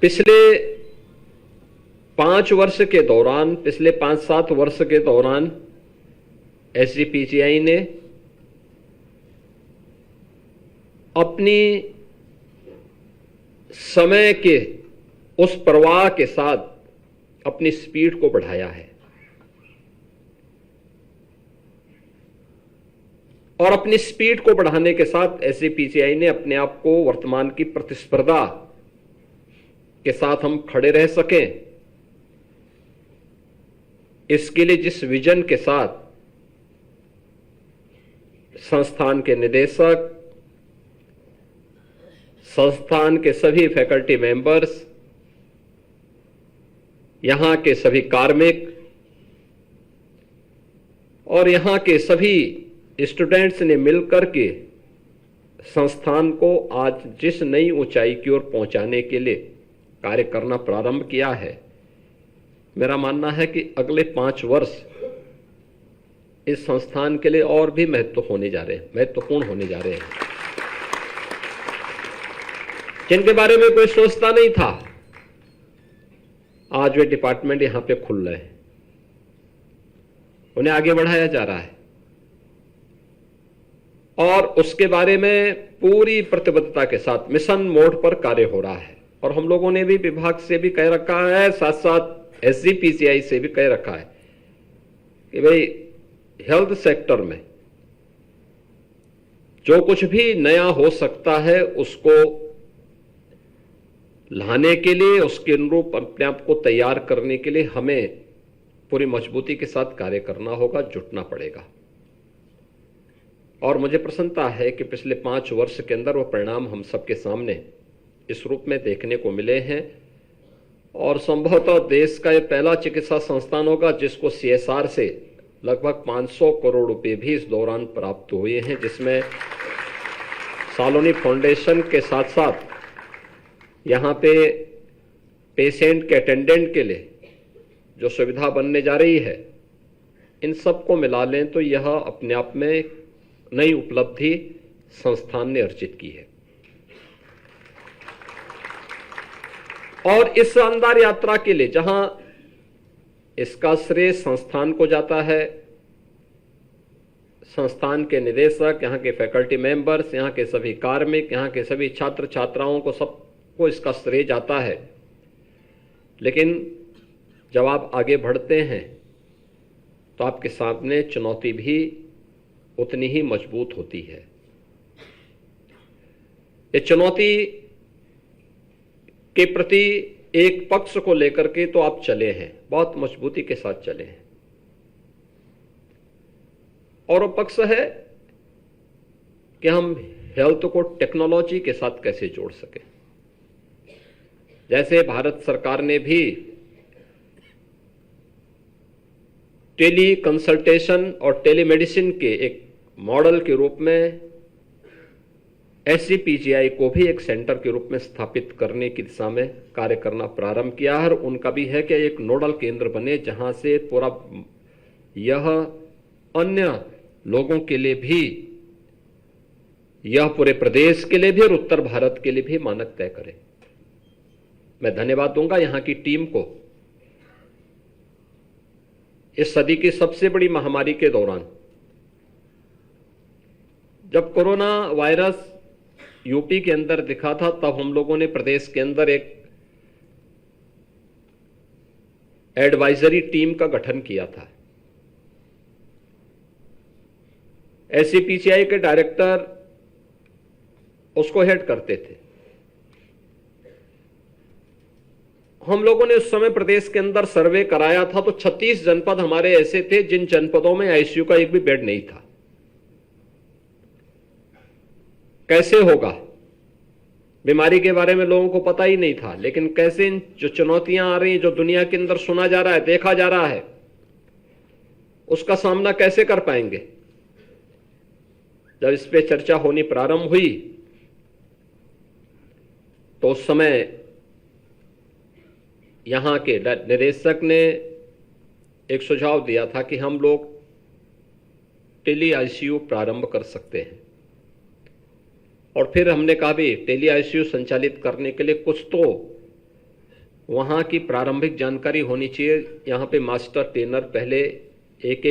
पिछले 5 वर्ष के दौरान, पिछले 5-7 वर्ष के दौरान एसजीपीसीआई ने अपनी समय के उस प्रवाह के साथ अपनी स्पीड को बढ़ाया है और अपनी स्पीड को बढ़ाने के साथ एसजीपीसीआई ने अपने आप को वर्तमान की प्रतिस्पर्धा के साथ हम खड़े रह सकें, इसके लिए जिस विजन के साथ संस्थान के निदेशक, संस्थान के सभी फैकल्टी मेंबर्स, यहां के सभी कार्मिक और यहां के सभी स्टूडेंट्स ने मिलकर के संस्थान को आज जिस नई ऊंचाई की ओर पहुंचाने के लिए कार्य करना प्रारंभ किया है, मेरा मानना है कि अगले 5 वर्ष इस संस्थान के लिए और भी महत्वपूर्ण होने जा रहे हैं, जिनके बारे में कोई सोचता नहीं था, आज वे डिपार्टमेंट यहां पे खुल रहे हैं, उन्हें आगे बढ़ाया जा रहा है और उसके बारे में पूरी प्रतिबद्धता के साथ मिशन मोड पर कार्य हो रहा है। और हम लोगों ने भी विभाग से भी कह रखा है, साथ साथ एसजीपीसीआई से भी कह रखा है कि भाई हेल्थ सेक्टर में जो कुछ भी नया हो सकता है उसको लाने के लिए, उसके अनुरूप अपने आप को तैयार करने के लिए हमें पूरी मजबूती के साथ कार्य करना होगा, जुटना पड़ेगा। और मुझे प्रसन्नता है कि पिछले 5 वर्ष के अंदर वो परिणाम हम सबके सामने इस रूप में देखने को मिले हैं और संभवतः देश का ये पहला चिकित्सा संस्थान होगा जिसको सीएसआर से लगभग 500 करोड़ रुपए भी इस दौरान प्राप्त हुए हैं, जिसमें सालोनी फाउंडेशन के साथ साथ यहाँ पे पेशेंट के अटेंडेंट के लिए जो सुविधा बनने जा रही है, इन सबको मिला लें तो यह अपने आप में नई उपलब्धि संस्थान ने अर्जित की है। और इस शानदार यात्रा के लिए जहां इसका श्रेय संस्थान को जाता है, संस्थान के निदेशक, यहाँ के फैकल्टी मेंबर्स, यहाँ के सभी कार्मिक, यहाँ के सभी छात्र छात्राओं को, सबको इसका श्रेय जाता है, लेकिन जब आप आगे बढ़ते हैं तो आपके सामने चुनौती भी उतनी ही मजबूत होती है। ये चुनौती के प्रति एक पक्ष को लेकर के तो आप चले हैं, बहुत मजबूती के साथ चले हैं, और वो पक्ष है कि हम हेल्थ को टेक्नोलॉजी के साथ कैसे जोड़ सकें। जैसे भारत सरकार ने भी टेली कंसल्टेशन और टेलीमेडिसिन के एक मॉडल के रूप में एसजीपीसीआई को भी एक सेंटर के रूप में स्थापित करने की दिशा में कार्य करना प्रारंभ किया है। और उनका भी है कि एक नोडल केंद्र बने जहां से पूरा यह अन्य लोगों के लिए भी, यह पूरे प्रदेश के लिए भी और उत्तर भारत के लिए भी मानक तय करे। मैं धन्यवाद दूंगा यहां की टीम को। इस सदी की सबसे बड़ी महामारी के दौरान जब कोरोना वायरस यूपी के अंदर दिखा था, तब हम लोगों ने प्रदेश के अंदर एक एडवाइजरी टीम का गठन किया था। एसजीपीसीआई के डायरेक्टर उसको हेड करते थे। हम लोगों ने उस समय प्रदेश के अंदर सर्वे कराया था तो 36 जनपद हमारे ऐसे थे जिन जनपदों में आईसीयू का एक भी बेड नहीं था। कैसे होगा, बीमारी के बारे में लोगों को पता ही नहीं था, लेकिन कैसे इन जो चुनौतियां आ रही हैं, जो दुनिया के अंदर सुना जा रहा है, देखा जा रहा है, उसका सामना कैसे कर पाएंगे। जब इस पे चर्चा होनी प्रारंभ हुई तो उस समय यहां के निदेशक ने एक सुझाव दिया था कि हम लोग टेली आईसीयू प्रारंभ कर सकते हैं। और फिर हमने कहा भी टेली आईसीयू संचालित करने के लिए कुछ तो वहाँ की प्रारंभिक जानकारी होनी चाहिए। यहाँ पे मास्टर ट्रेनर पहले एक